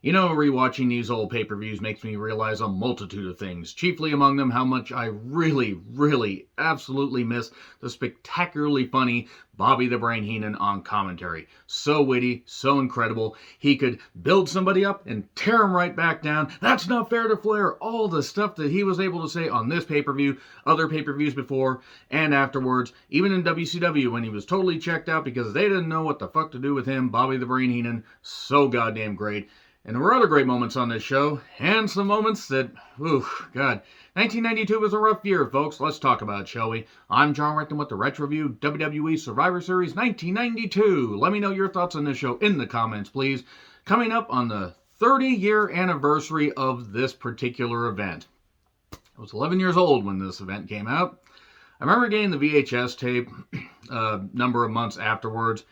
You know, rewatching these old pay-per-views makes me realize a multitude of things, chiefly among them how much I really, absolutely miss the spectacularly funny Bobby the Brain Heenan on commentary. So witty, so incredible. He could build somebody up and tear him right back down. That's not fair to Flair. All the stuff that he was able to say on this pay-per-view, other pay-per-views before and afterwards, even in WCW when he was totally checked out because they didn't know what the fuck to do with him, Bobby the Brain Heenan, so goddamn great. And there were other great moments on this show, and some moments that, God. 1992 was a rough year, folks. Let's talk about it, shall we? I'm John Recton with the Retro Review, WWE Survivor Series 1992. Let me know your thoughts on this show in the comments, please. Coming up on the 30-year anniversary of this particular event. I was 11 years old when this event came out. I remember getting the VHS tape a number of months afterwards.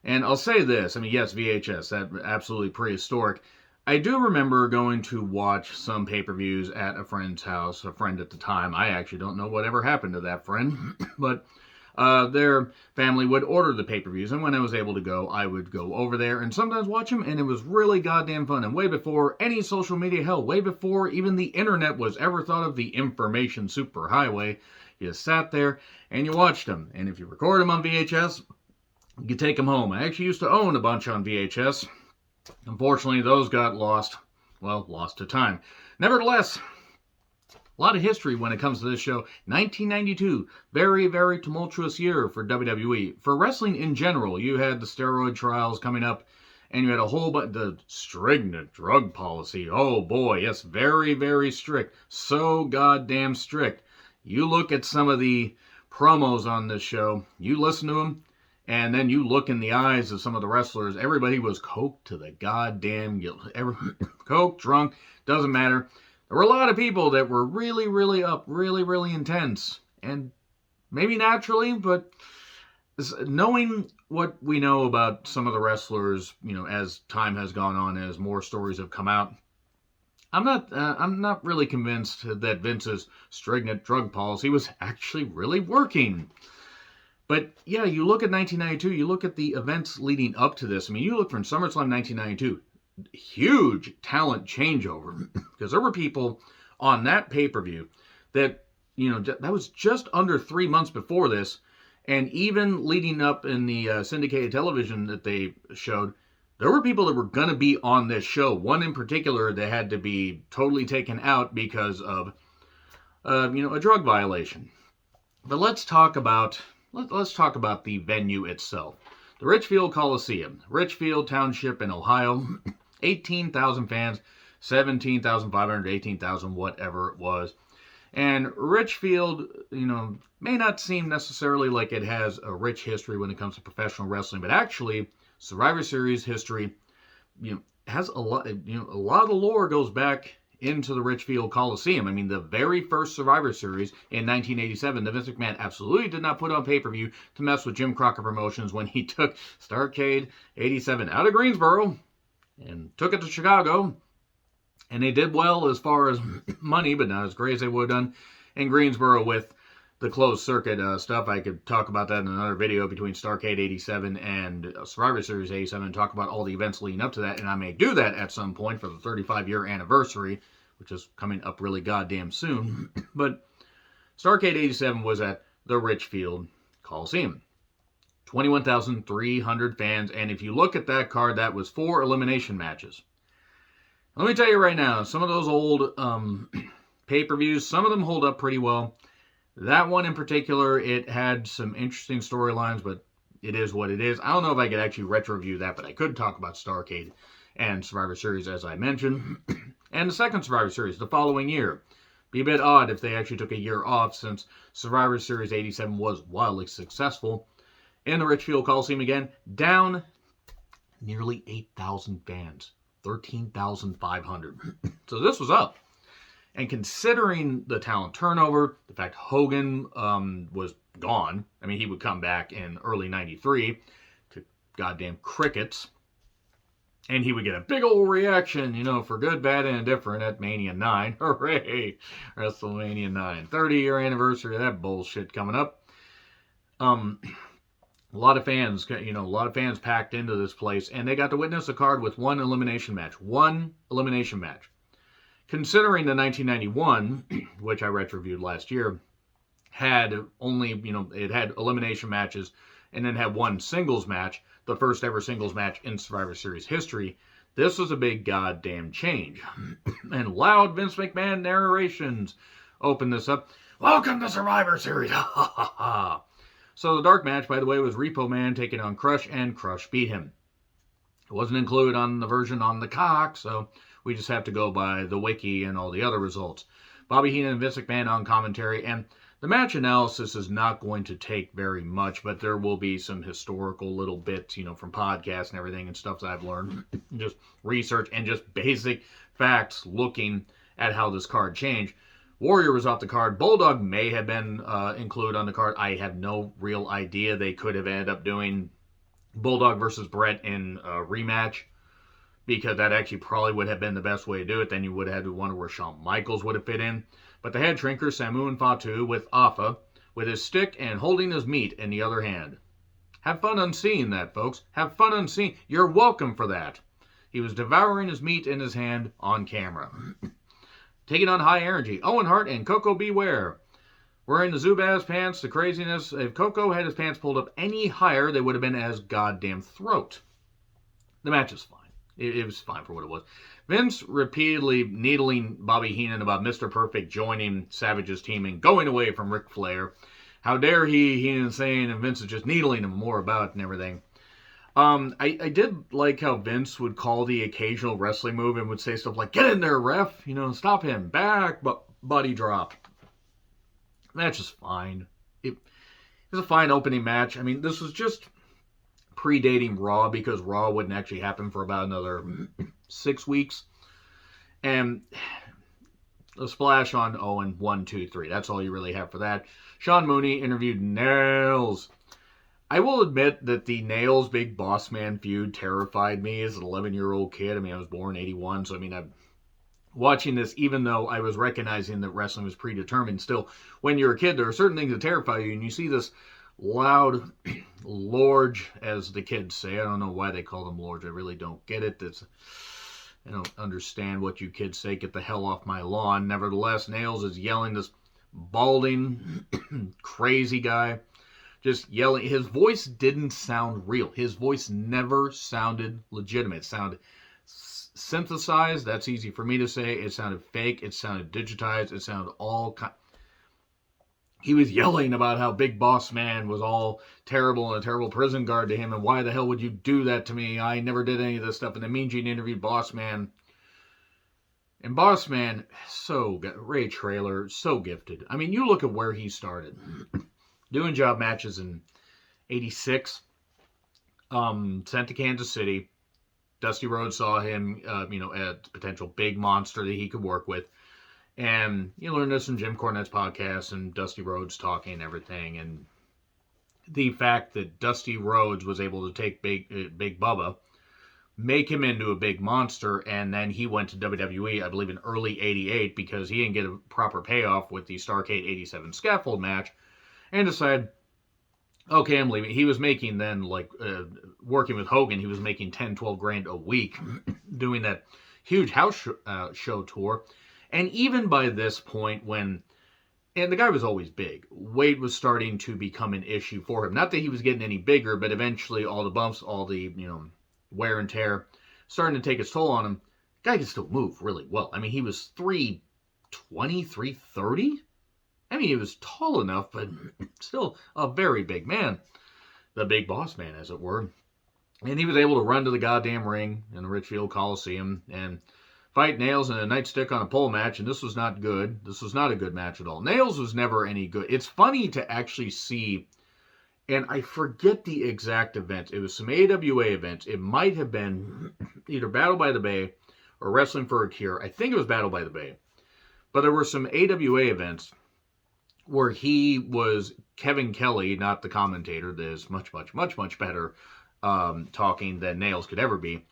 And I'll say this, yes, VHS, that absolutely prehistoric. I do remember going to watch some pay-per-views at a friend's house, a friend at the time. I actually don't know whatever happened to that friend, but their family would order the pay-per-views, and when I was able to go, I would go over there and sometimes watch them, and it was really goddamn fun. And way before any social media, hell, way before even the internet was ever thought of, the information superhighway, you sat there and you watched them. And if you record them on VHS, you could take them home. I actually used to own a bunch on VHS. Unfortunately, those got lost to time. Nevertheless, a lot of history when it comes to this show. 1992, very tumultuous year for WWE. For wrestling in general, you had the steroid trials coming up, and you had a whole bunch, the stringent drug policy. Oh boy, yes, very strict. So goddamn strict. You look at some of the promos on this show, you listen to them, and then you look in the eyes of some of the wrestlers, everybody was coked to the goddamn guilt. Coked, drunk, doesn't matter. There were a lot of people that were really up, really intense. And maybe naturally, but knowing what we know about some of the wrestlers, as time has gone on, as more stories have come out, I'm not really convinced that Vince's stringent drug policy was actually really working. But yeah, you look at 1992, you look at the events leading up to this. You look from SummerSlam 1992, huge talent changeover. Because there were people on that pay-per-view that, that was just under 3 months before this. And even leading up in the syndicated television that they showed, there were people that were going to be on this show. One in particular that had to be totally taken out because of, a drug violation. But let's talk about the venue itself. The Richfield Coliseum, Richfield Township in Ohio, 18,000 fans, 17,500, 18,000, whatever it was. And Richfield, may not seem necessarily like it has a rich history when it comes to professional wrestling, but actually, Survivor Series history, has a lot of the lore goes back into the Richfield Coliseum. The very first Survivor Series in 1987, the Vince McMahon absolutely did not put on pay-per-view to mess with Jim Crockett Promotions when he took Starrcade 87 out of Greensboro and took it to Chicago. And they did well as far as money, but not as great as they would have done in Greensboro with the closed circuit stuff. I could talk about that in another video between Starrcade 87 and Survivor Series 87 and talk about all the events leading up to that. And I may do that at some point for the 35-year anniversary, which is coming up really goddamn soon. But Starrcade 87 was at the Richfield Coliseum. 21,300 fans. And if you look at that card, that was 4 elimination matches. Let me tell you right now, some of those old pay-per-views, some of them hold up pretty well. That one in particular, it had some interesting storylines, but it is what it is. I don't know if I could actually retro-review that, but I could talk about Starrcade and Survivor Series, as I mentioned. And the second Survivor Series, the following year. Be a bit odd if they actually took a year off, since Survivor Series 87 was wildly successful. In the Richfield Coliseum again, down nearly 8,000 fans. 13,500. So this was up. And considering the talent turnover, the fact Hogan was gone, he would come back in early 93 to goddamn crickets, and he would get a big old reaction, for good, bad, and indifferent at Mania 9. Hooray! WrestleMania 9. 30-year anniversary of that bullshit coming up. A lot of fans, packed into this place, and they got to witness a card with one elimination match. One elimination match. Considering the 1991, which I retro-reviewed last year, had only, it had elimination matches and then had one singles match, the first ever singles match in Survivor Series history. This was a big goddamn change. And loud Vince McMahon narrations open this up. Welcome to Survivor Series. Ha ha ha ha. So the dark match, by the way, was Repo Man taking on Crush, and Crush beat him. It wasn't included on the version on the cock, so we just have to go by the wiki and all the other results. Bobby Heenan and Vince McMahon on commentary, and the match analysis is not going to take very much, but there will be some historical little bits, from podcasts and everything and stuff that I've learned. Just research and just basic facts looking at how this card changed. Warrior was off the card. Bulldog may have been included on the card. I have no real idea. They could have ended up doing Bulldog versus Brett in a rematch, because that actually probably would have been the best way to do it. Then you would have had to wonder where Shawn Michaels would have fit in. But the head shrinker, Samu and Fatu, with Afa, with his stick and holding his meat in the other hand. Have fun unseeing that, folks. Have fun unseeing. You're welcome for that. He was devouring his meat in his hand on camera. Taking on High Energy, Owen Hart and Coco Beware. Wearing the Zubaz pants, the craziness. If Coco had his pants pulled up any higher, they would have been at his goddamn throat. The match is fine. It was fine for what it was. Vince repeatedly needling Bobby Heenan about Mr. Perfect joining Savage's team and going away from Ric Flair. How dare Heenan saying, and Vince is just needling him more about it and everything. I did like how Vince would call the occasional wrestling move and would say stuff like, get in there, ref, stop him, back, body drop. Match is fine. It was a fine opening match. I mean, this was just predating Raw, because Raw wouldn't actually happen for about another 6 weeks. And a splash on Owen, 1, 2, 3. That's all you really have for that. Sean Mooney interviewed Nails. I will admit that the Nails Big Boss Man feud terrified me as an 11-year-old kid. I mean, I was born in 81, so I'm watching this, even though I was recognizing that wrestling was predetermined, still, when you're a kid, there are certain things that terrify you, and you see this loud lorge, as the kids say. I don't know why they call them lorge. I really don't get it. I don't understand what you kids say. Get the hell off my lawn. Nevertheless, Nails is yelling, this balding, crazy guy, just yelling. His voice didn't sound real. His voice never sounded legitimate. It sounded synthesized. That's easy for me to say. It sounded fake. It sounded digitized. It sounded all kind. He was yelling about how Big Boss Man was all terrible and a terrible prison guard to him, and why the hell would you do that to me? I never did any of this stuff. And then Mean Gene interviewed Boss Man. And Boss Man, Ray Traylor, so gifted. I mean, you look at where he started. Doing job matches in 86. Sent to Kansas City. Dusty Rhodes saw him, a potential big monster that he could work with. And you learn this from Jim Cornette's podcast and Dusty Rhodes talking and everything. And the fact that Dusty Rhodes was able to take Big Bubba, make him into a big monster, and then he went to WWE, I believe, in early 88, because he didn't get a proper payoff with the Starrcade 87 scaffold match, and decided, okay, I'm leaving. He was making then, working with Hogan, he was making 10, 12 grand a week doing that huge house show tour. And even by this point, and the guy was always big, weight was starting to become an issue for him. Not that he was getting any bigger, but eventually all the bumps, all the, wear and tear, starting to take its toll on him. The guy could still move really well. I mean, he was 320, 330. I mean, he was tall enough, but still a very big man. The Big Boss Man, as it were. And he was able to run to the goddamn ring in the Richfield Coliseum and fight Nails in a nightstick on a pole match, and this was not good. This was not a good match at all. Nails was never any good. It's funny to actually see, and I forget the exact event. It was some AWA events. It might have been either Battle by the Bay or Wrestling for a Cure. I think it was Battle by the Bay. But there were some AWA events where he was Kevin Kelly, not the commentator, that is much, much, much, much better talking than Nails could ever be.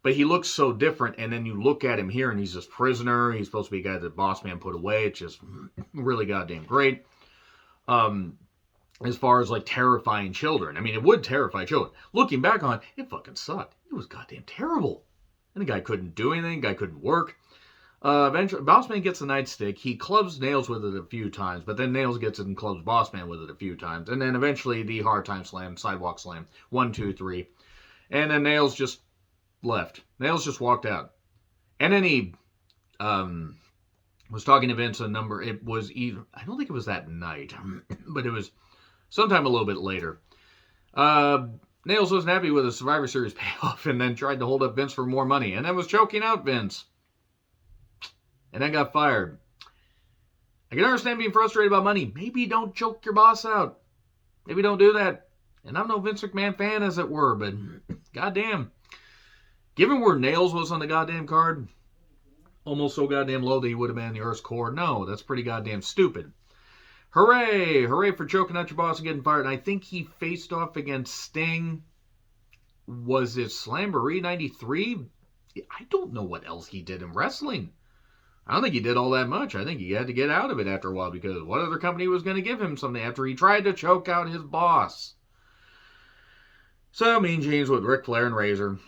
But he looks so different, and then you look at him here, and he's this prisoner. He's supposed to be a guy that Boss Man put away. It's just really goddamn great. as far as like terrifying children. I mean, it would terrify children. Looking back on it, it fucking sucked. It was goddamn terrible. And the guy couldn't do anything. The guy couldn't work. Eventually, Bossman gets the nightstick. He clubs Nails with it a few times, but then Nails gets it and clubs Bossman with it a few times. And then eventually the hard time slam, sidewalk slam. 1, 2, 3. And then Nails just left. Nails just walked out. And then he was talking to Vince a number. It was either, I don't think it was that night, but it was sometime a little bit later. Nails wasn't happy with the Survivor Series payoff and then tried to hold up Vince for more money. And then was choking out Vince. And then got fired. I can understand being frustrated about money. Maybe don't choke your boss out. Maybe don't do that. And I'm no Vince McMahon fan, as it were, but goddamn. Given where Nails was on the goddamn card, almost so goddamn low that he would have been in the Earth's core. No, that's pretty goddamn stupid. Hooray! Hooray for choking out your boss and getting fired. And I think he faced off against Sting. Was it Slamboree 93? I don't know what else he did in wrestling. I don't think he did all that much. I think he had to get out of it after a while because what other company was going to give him something after he tried to choke out his boss? So, Mean Gene's with Ric Flair and Razor.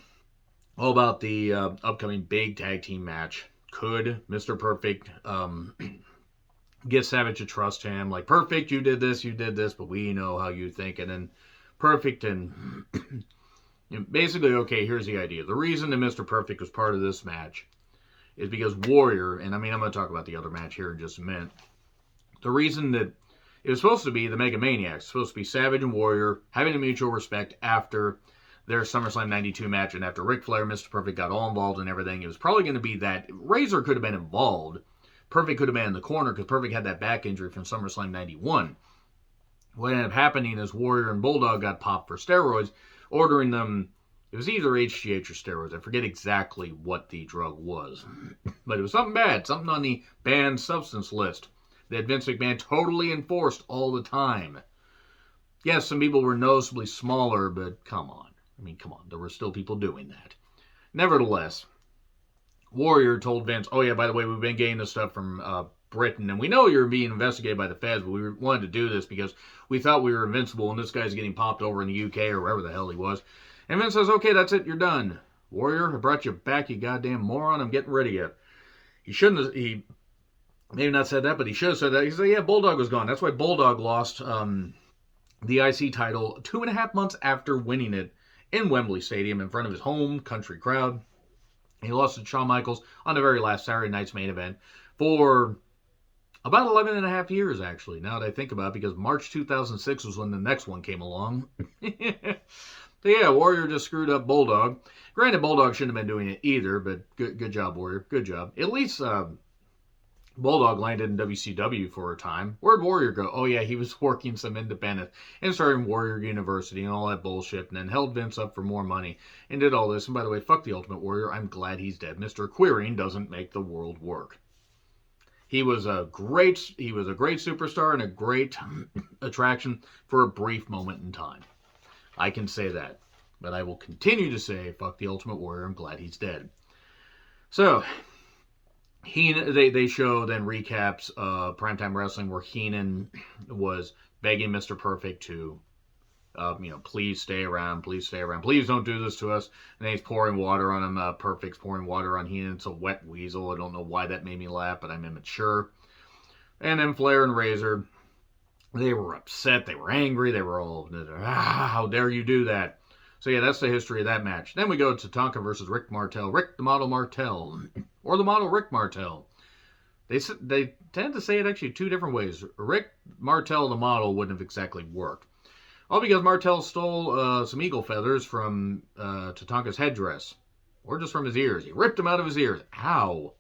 All about the upcoming big tag team match. Could Mr. Perfect get Savage to trust him? Like, Perfect, you did this, but we know how you think. And then Perfect and basically, okay, here's the idea. The reason that Mr. Perfect was part of this match is because Warrior, and I mean, I'm going to talk about the other match here in just a minute. The reason that it was supposed to be the Mega Maniacs, supposed to be Savage and Warrior having a mutual respect after their SummerSlam 92 match, and after Ric Flair, Mr. Perfect got all involved and everything. It was probably going to be that Razor could have been involved. Perfect could have been in the corner because Perfect had that back injury from SummerSlam 91. What ended up happening is Warrior and Bulldog got popped for steroids, ordering them. It was either HGH or steroids. I forget exactly what the drug was. But it was something bad. Something on the banned substance list that Vince McMahon totally enforced all the time. Yes, some people were noticeably smaller, but come on. I mean, come on. There were still people doing that. Nevertheless, Warrior told Vince, oh yeah, by the way, we've been getting this stuff from Britain, and we know you're being investigated by the feds, but we wanted to do this because we thought we were invincible, and this guy's getting popped over in the UK or wherever the hell he was. And Vince says, okay, that's it, you're done. Warrior, I brought you back, you goddamn moron, I'm getting rid of you. He shouldn't have, he maybe not said that, but he should have said that. He said, yeah, Bulldog was gone. That's why Bulldog lost the IC title 2.5 months after winning it in Wembley Stadium in front of his home country crowd. He lost to Shawn Michaels on the very last Saturday night's main event for about 11 and a half years, actually, now that I think about it, because March 2006 was when the next one came along. So yeah, Warrior just screwed up Bulldog. Granted, Bulldog shouldn't have been doing it either, but good job, Warrior. Good job. At least Bulldog landed in WCW for a time. Where'd Warrior go? Oh yeah, he was working some independent and starting Warrior University and all that bullshit, and then held Vince up for more money and did all this. And by the way, fuck the Ultimate Warrior. I'm glad he's dead. Mr. Queering doesn't make the world work. He was a great superstar and a great attraction for a brief moment in time. I can say that. But I will continue to say, fuck the Ultimate Warrior, I'm glad he's dead. So, they show then recaps Primetime Wrestling where Heenan was begging Mr. Perfect to, please stay around, please don't do this to us. And then he's pouring water on him. Perfect's pouring water on Heenan. It's a wet weasel. I don't know why that made me laugh, but I'm immature. And then Flair and Razor, they were upset, they were angry, they were all, how dare you do that? So yeah, that's the history of that match. Then we go to Tonka versus Rick Martel. Rick the Model Martel, or the Model Rick Martel. They tend to say it actually two different ways. Rick Martel, the model, wouldn't have exactly worked. All because Martel stole some eagle feathers from Tatanka's headdress. Or just from his ears. He ripped them out of his ears. Ow.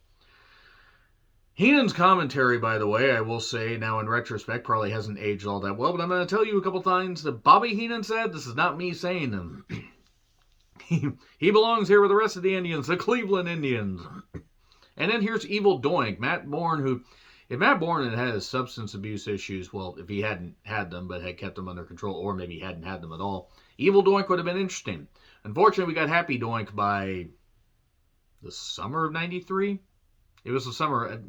Heenan's commentary, by the way, I will say, now in retrospect, probably hasn't aged all that well, but I'm going to tell you a couple times that Bobby Heenan said, this is not me saying them. He belongs here with the rest of the Indians, the Cleveland Indians. And then here's Evil Doink, Matt Bourne, who, if Matt Bourne had had substance abuse issues, well, if he hadn't had them, but had kept them under control, or maybe he hadn't had them at all, Evil Doink would have been interesting. Unfortunately, we got Happy Doink by the summer of 93? It was the summer...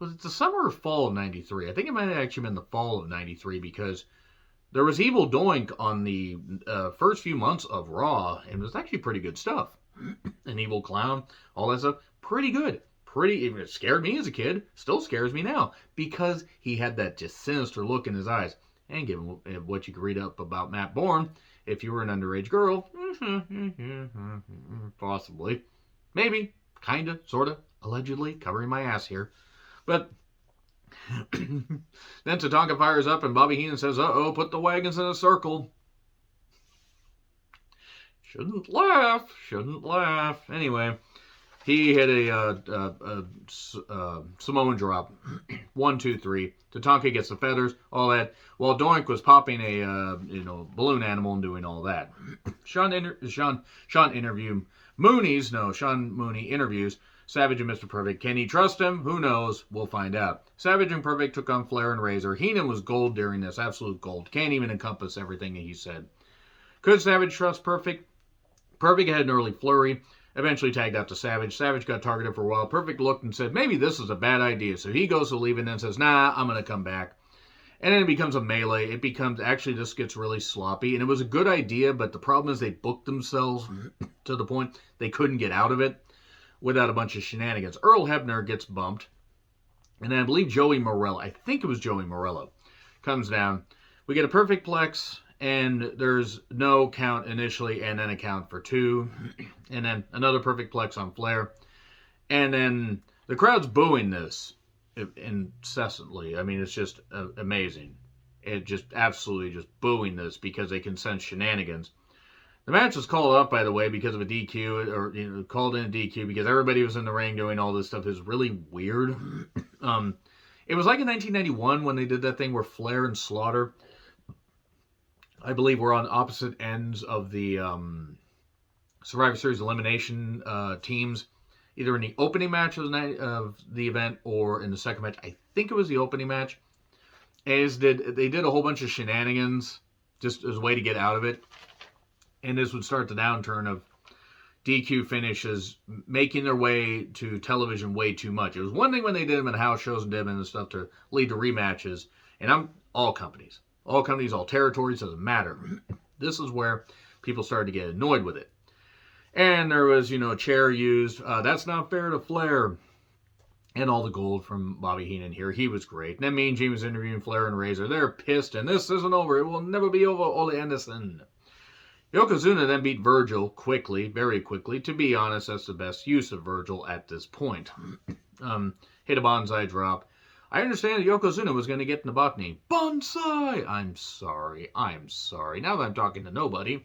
Was it the summer or fall of 93? I think it might have actually been the fall of 93 because There was Evil Doink on the first few months of Raw, and it was actually pretty good stuff. An evil clown, all that stuff, pretty good. It scared me as a kid, still scares me now, because he had that just sinister look in his eyes. And given what you could read up about Matt Bourne, if you were an underage girl, possibly, maybe, kinda, sorta, allegedly, covering my ass here. But then Tatanka fires up and Bobby Heenan says, uh-oh, put the wagons in a circle. Shouldn't laugh. Anyway, he hit a Samoan drop. 1, 2, 3. Tatanka gets the feathers, all that, while Doink was popping a balloon animal and doing all that. Sean Mooney interviews Savage and Mr. Perfect. Can he trust him? Who knows? We'll find out. Savage and Perfect took on Flair and Razor. Heenan was gold during this, absolute gold. Can't even encompass everything he said. Could Savage trust Perfect? Perfect had an early flurry, eventually tagged out to Savage. Savage got targeted for a while. Perfect looked and said, maybe this is a bad idea. So he goes to leave and then says, nah, I'm going to come back. And then it becomes a melee. Actually, this gets really sloppy. And it was a good idea, but the problem is they booked themselves to the point they couldn't get out of it without a bunch of shenanigans. Earl Hebner gets bumped. And then I believe Joey Morello, comes down. We get a perfect plex, and there's no count initially, and then a count for 2. And then another perfect plex on Flair. And then the crowd's booing this incessantly. I mean, it's just amazing. It just absolutely just booing this because they can sense shenanigans. The match was called off, by the way, because of a DQ, or called in a DQ because everybody was in the ring doing all this stuff. It was really weird. It was like in 1991 when they did that thing where Flair and Slaughter, I believe, were on opposite ends of the Survivor Series elimination teams, either in the opening match of the event or in the second match. I think it was the opening match. They did a whole bunch of shenanigans just as a way to get out of it. And this would start the downturn of DQ finishes making their way to television way too much. It was one thing when they did them in house shows and did them and stuff to lead to rematches. And all companies, all territories, doesn't matter. This is where people started to get annoyed with it. And there was, a chair used. That's not fair to Flair. And all the gold from Bobby Heenan here. He was great. And then Mean Gene was interviewing Flair and Razor. They're pissed, and this isn't over. It will never be over, Ole Anderson. Yokozuna then beat Virgil quickly, very quickly. To be honest, that's the best use of Virgil at this point. Hit a bonsai drop. I understand that Yokozuna was going to get in the botany. Bonsai! I'm sorry. Now that I'm talking to nobody,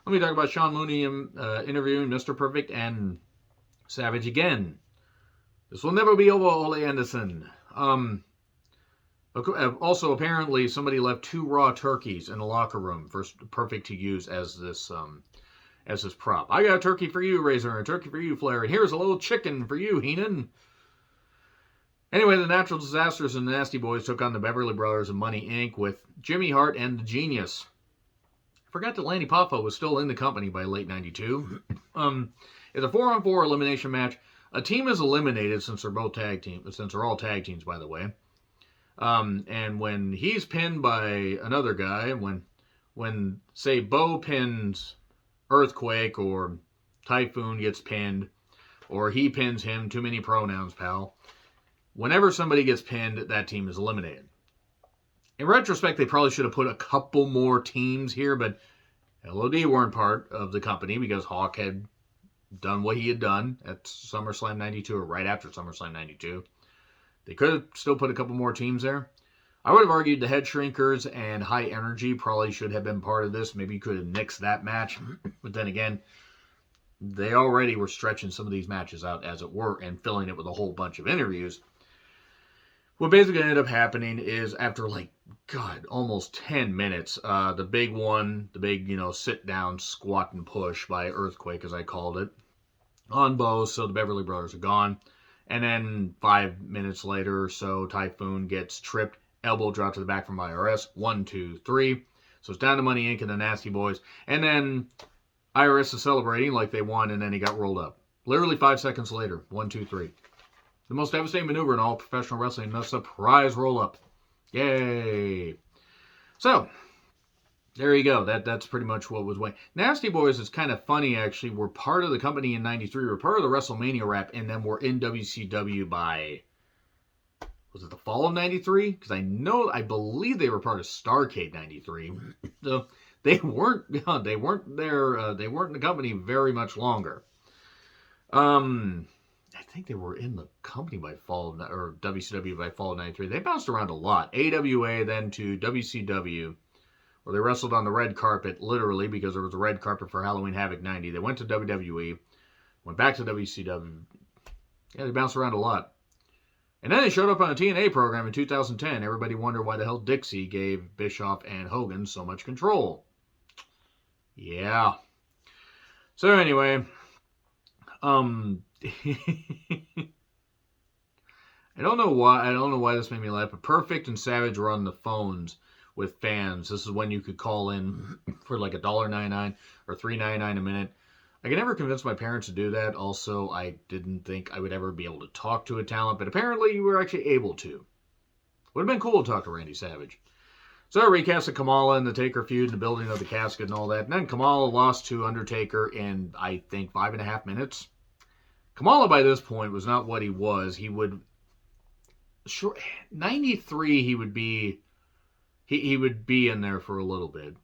let me talk about Sean Mooney interviewing Mr. Perfect and Savage again. This will never be over, Ole Anderson. Also, apparently, somebody left 2 raw turkeys in the locker room for Perfect to use as this prop. I got a turkey for you, Razor, and a turkey for you, Flair, and here's a little chicken for you, Heenan. Anyway, the Natural Disasters and the Nasty Boys took on the Beverly Brothers and Money Inc. with Jimmy Hart and the Genius. I forgot that Lanny Poffo was still in the company by late 92. It's a 4-on-4 elimination match. A team is eliminated since they're all tag teams, by the way. And when he's pinned by another guy, when say Bo pins Earthquake or Typhoon gets pinned, or he pins him, too many pronouns, pal. Whenever somebody gets pinned, that team is eliminated. In retrospect, they probably should have put a couple more teams here, but LOD weren't part of the company because Hawk had done what he had done at SummerSlam 92 or right after SummerSlam 92. They could have still put a couple more teams there. I would have argued the Head Shrinkers and High Energy probably should have been part of this. Maybe you could have nixed that match. But then again, they already were stretching some of these matches out, as it were, and filling it with a whole bunch of interviews. What basically ended up happening is after, almost 10 minutes, the big sit down, squat, and push by Earthquake, as I called it, on Bo, so the Beverly Brothers are gone. And then 5 minutes later or so, Typhoon gets tripped, elbow drop to the back from IRS. 1, 2, 3. So it's down to Money Inc. and the Nasty Boys. And then IRS is celebrating like they won, and then he got rolled up. Literally 5 seconds later. 1, 2, 3. The most devastating maneuver in all professional wrestling, a surprise roll-up. Yay! So, There you go. That's pretty much what was waiting. Nasty Boys is kind of funny, actually. Were part of the company in '93. Were part of the WrestleMania rap, and then were in WCW by, was it the fall of '93? Because I believe they were part of Starrcade '93. So they weren't they weren't in the company very much longer. I think they were in the company by fall or WCW by fall of '93. They bounced around a lot. AWA, then to WCW. Where they wrestled on the red carpet, literally, because there was a red carpet for Halloween Havoc 90. They went to WWE, went back to WCW. Yeah, they bounced around a lot. And then they showed up on a TNA program in 2010. Everybody wondered why the hell Dixie gave Bischoff and Hogan so much control. Yeah. So anyway, I don't know why this made me laugh, but Perfect and Savage were on the phones with fans. This is when you could call in for like $1.99 or $3.99 a minute. I could never convince my parents to do that. Also, I didn't think I would ever be able to talk to a talent, but apparently you were actually able to. Would have been cool to talk to Randy Savage. So I recast Kamala and the Taker feud and the building of the casket and all that. And then Kamala lost to Undertaker in, I think, 5.5 minutes. Kamala by this point was not what he was. He would, 93 he would be, he would be in there for a little bit.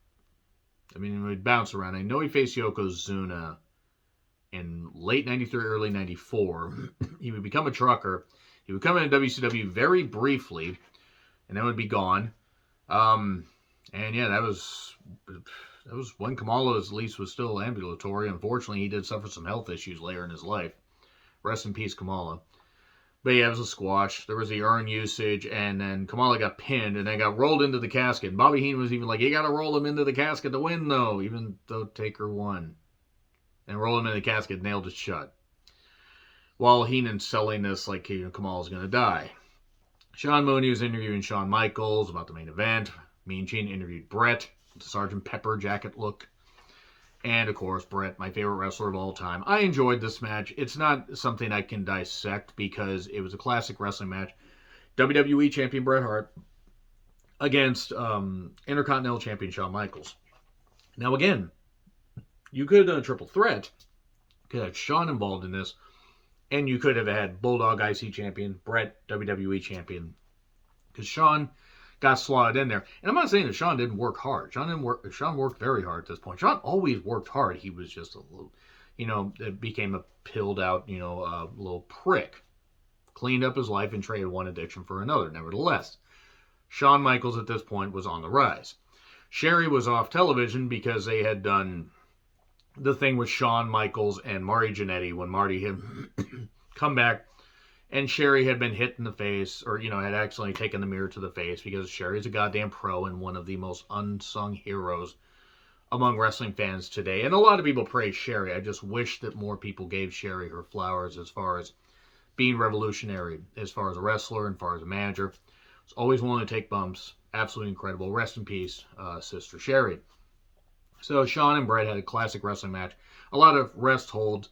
I mean, he would bounce around. I know he faced Yokozuna in late 93, early 94. He would become a trucker. He would come into WCW very briefly, and then would be gone. And yeah, that was when Kamala at least was still ambulatory. Unfortunately, he did suffer some health issues later in his life. Rest in peace, Kamala. But yeah, it was a squash. There was the urn usage, and then Kamala got pinned, and then got rolled into the casket. And Bobby Heenan was even like, you got to roll him into the casket to win, though, even though Taker won. And roll him in the casket, nailed it shut. While Heenan's selling this like Kamala's going to die. Sean Mooney was interviewing Shawn Michaels about the main event. Mean Gene interviewed Brett with the Sgt. Pepper jacket look. And, of course, Brett, my favorite wrestler of all time. I enjoyed this match. It's not something I can dissect because it was a classic wrestling match. WWE Champion Bret Hart against Intercontinental Champion Shawn Michaels. Now, again, you could have done a triple threat. You could have Shawn involved in this. And you could have had Bulldog IC Champion, Brett WWE Champion. Because Shawn got slotted in there. And I'm not saying that Shawn didn't work hard. Shawn worked very hard at this point. Shawn always worked hard. He was just a little, it became a pilled out, little prick. Cleaned up his life and traded one addiction for another. Nevertheless, Shawn Michaels at this point was on the rise. Sherry was off television because they had done the thing with Shawn Michaels and Marty Jannetty when Marty had come back. And Sherry had been hit in the face, or, had accidentally taken the mirror to the face because Sherry's a goddamn pro and one of the most unsung heroes among wrestling fans today. And a lot of people praise Sherry. I just wish that more people gave Sherry her flowers as far as being revolutionary, as far as a wrestler and as far as a manager. Was always willing to take bumps. Absolutely incredible. Rest in peace, Sister Sherry. So Shawn and Brett had a classic wrestling match. A lot of rest holds.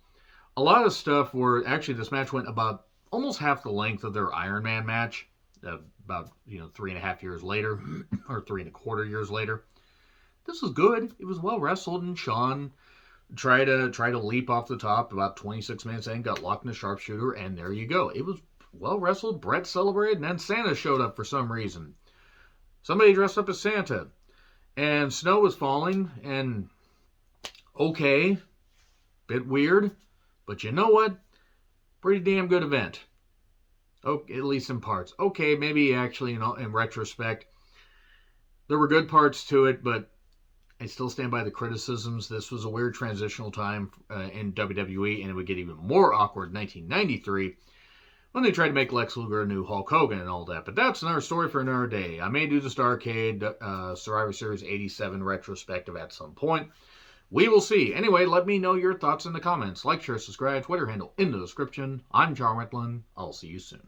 A lot of stuff where actually this match went about almost half the length of their Iron Man match, about 3.5 years later, or 3.25 years later. This was good. It was well wrestled, and Shawn tried to leap off the top about 26 minutes in, got locked in a sharpshooter, and there you go. It was well wrestled. Brett celebrated, and then Santa showed up for some reason. Somebody dressed up as Santa, and snow was falling, and okay, bit weird, but you know what? Pretty damn good event. Okay, at least in parts. Okay, maybe actually, in retrospect, there were good parts to it, but I still stand by the criticisms. This was a weird transitional time in WWE, and it would get even more awkward in 1993 when they tried to make Lex Luger a new Hulk Hogan and all that. But that's another story for another day. I may do the Starrcade Survivor Series 87 retrospective at some point. We will see. Anyway, let me know your thoughts in the comments. Like, share, subscribe, Twitter handle in the description. I'm John Whitland. I'll see you soon.